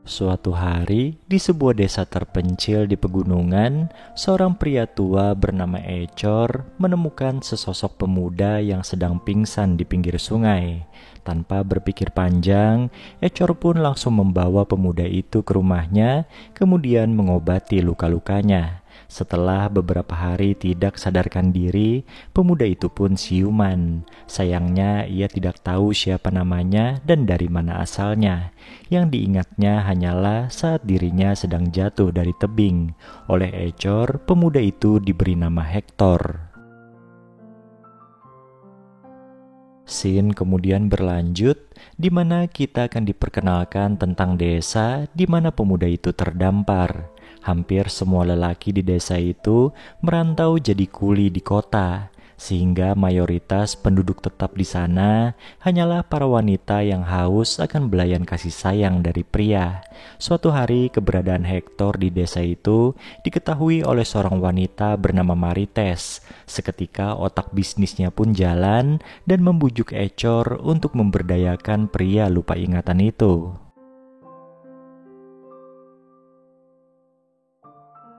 Suatu hari, di sebuah desa terpencil di pegunungan, seorang pria tua bernama Ecor menemukan sesosok pemuda yang sedang pingsan di pinggir sungai. Tanpa berpikir panjang, Ecor pun langsung membawa pemuda itu ke rumahnya, kemudian mengobati luka-lukanya. Setelah beberapa hari tidak sadarkan diri, pemuda itu pun siuman. Sayangnya ia tidak tahu siapa namanya dan dari mana asalnya. Yang diingatnya hanyalah saat dirinya sedang jatuh dari tebing. Oleh Ecor, pemuda itu diberi nama Hektor. Scene kemudian berlanjut, di mana kita akan diperkenalkan tentang desa di mana pemuda itu terdampar. Hampir semua lelaki di desa itu merantau jadi kuli di kota, sehingga mayoritas penduduk tetap di sana hanyalah para wanita yang haus akan belayan kasih sayang dari pria. Suatu hari keberadaan Hektor di desa itu diketahui oleh seorang wanita bernama Marites. Seketika otak bisnisnya pun jalan dan membujuk Ecor untuk memberdayakan pria lupa ingatan itu.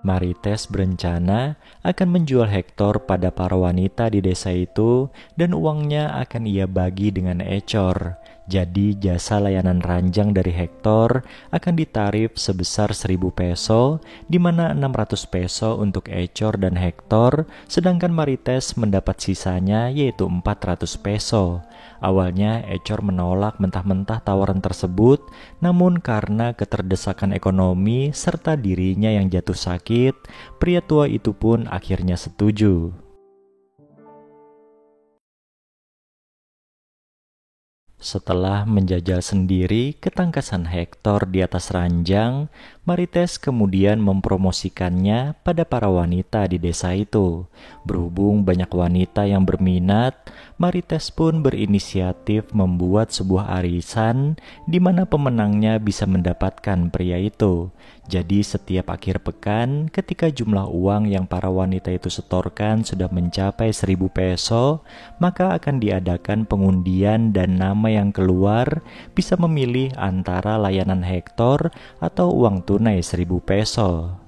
Marites berencana akan menjual Hektor pada para wanita di desa itu dan uangnya akan ia bagi dengan Ecor. Jadi jasa layanan ranjang dari Hektor akan ditarif sebesar 1.000 peso, di mana 600 peso untuk Ecor dan Hektor, sedangkan Marites mendapat sisanya yaitu 400 peso. Awalnya Ecor menolak mentah-mentah tawaran tersebut, namun karena keterdesakan ekonomi serta dirinya yang jatuh sakit, pria tua itu pun akhirnya setuju. Setelah menjajal sendiri ketangkasan Hektor di atas ranjang, Marites kemudian mempromosikannya pada para wanita di desa itu. Berhubung banyak wanita yang berminat, Marites pun berinisiatif membuat sebuah arisan di mana pemenangnya bisa mendapatkan pria itu. Jadi setiap akhir pekan, ketika jumlah uang yang para wanita itu setorkan sudah mencapai 1.000 peso, maka akan diadakan pengundian dan nama yang keluar bisa memilih antara layanan Hektor atau uang tunai 1.000 peso.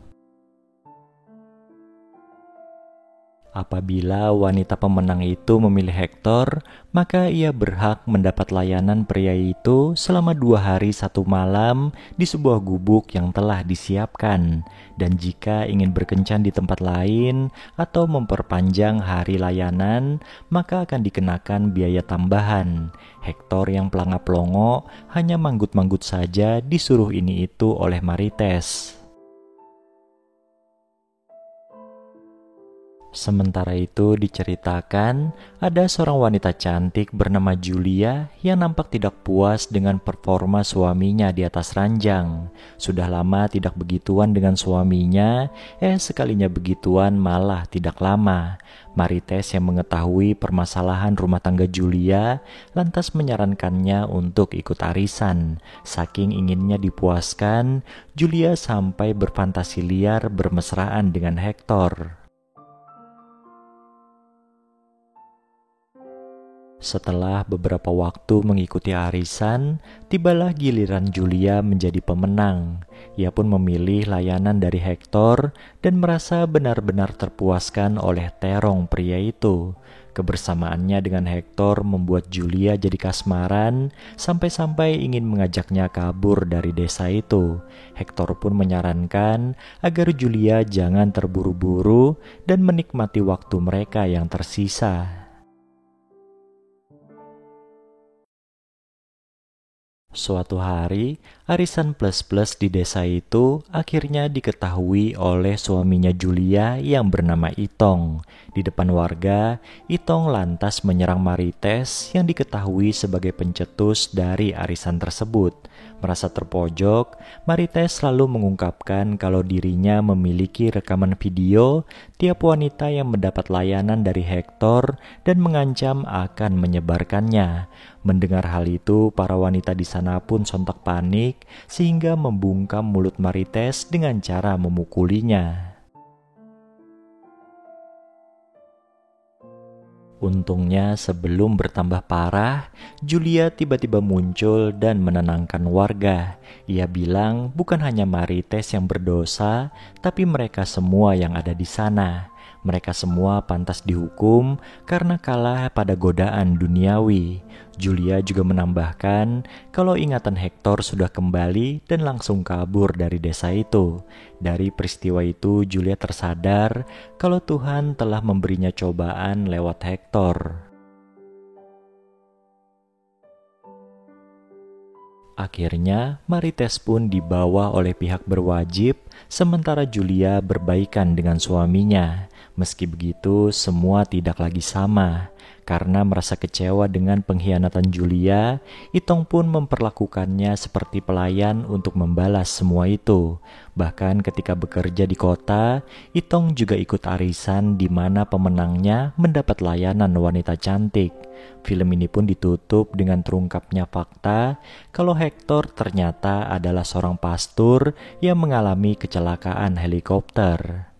Apabila wanita pemenang itu memilih Hektor, maka ia berhak mendapat layanan pria itu selama 2 hari 1 malam di sebuah gubuk yang telah disiapkan. Dan jika ingin berkencan di tempat lain atau memperpanjang hari layanan, maka akan dikenakan biaya tambahan. Hektor yang pelanga-pelongo hanya manggut-manggut saja disuruh ini itu oleh Marites. Sementara itu diceritakan ada seorang wanita cantik bernama Julia yang nampak tidak puas dengan performa suaminya di atas ranjang. Sudah lama tidak begituan dengan suaminya, sekalinya begituan malah tidak lama. Marites yang mengetahui permasalahan rumah tangga Julia lantas menyarankannya untuk ikut arisan. Saking inginnya dipuaskan, Julia sampai berfantasi liar bermesraan dengan Hektor. Setelah beberapa waktu mengikuti arisan, tibalah giliran Julia menjadi pemenang. Ia pun memilih layanan dari Hektor dan merasa benar-benar terpuaskan oleh terong pria itu. Kebersamaannya dengan Hektor membuat Julia jadi kasmaran, sampai-sampai ingin mengajaknya kabur dari desa itu. Hektor pun menyarankan agar Julia jangan terburu-buru dan menikmati waktu mereka yang tersisa. Suatu hari, arisan plus-plus di desa itu akhirnya diketahui oleh suaminya Julia yang bernama Itong. Di depan warga, Itong lantas menyerang Marites yang diketahui sebagai pencetus dari arisan tersebut. Merasa terpojok, Marites selalu mengungkapkan kalau dirinya memiliki rekaman video tiap wanita yang mendapat layanan dari Hektor dan mengancam akan menyebarkannya. Mendengar hal itu, para wanita di sana pun sontak panik sehingga membungkam mulut Marites dengan cara memukulinya. Untungnya sebelum bertambah parah, Julia tiba-tiba muncul dan menenangkan warga. Ia bilang bukan hanya Marites yang berdosa, tapi mereka semua yang ada di sana. Mereka semua pantas dihukum karena kalah pada godaan duniawi. Julia juga menambahkan kalau ingatan Hektor sudah kembali dan langsung kabur dari desa itu. Dari peristiwa itu Julia tersadar kalau Tuhan telah memberinya cobaan lewat Hektor. Akhirnya, Marites pun dibawa oleh pihak berwajib, sementara Julia berbaikan dengan suaminya. Meski begitu, semua tidak lagi sama. Karena merasa kecewa dengan pengkhianatan Julia, Itong pun memperlakukannya seperti pelayan untuk membalas semua itu. Bahkan ketika bekerja di kota, Itong juga ikut arisan di mana pemenangnya mendapat layanan wanita cantik. Film ini pun ditutup dengan terungkapnya fakta kalau Hektor ternyata adalah seorang pastor yang mengalami kecelakaan helikopter.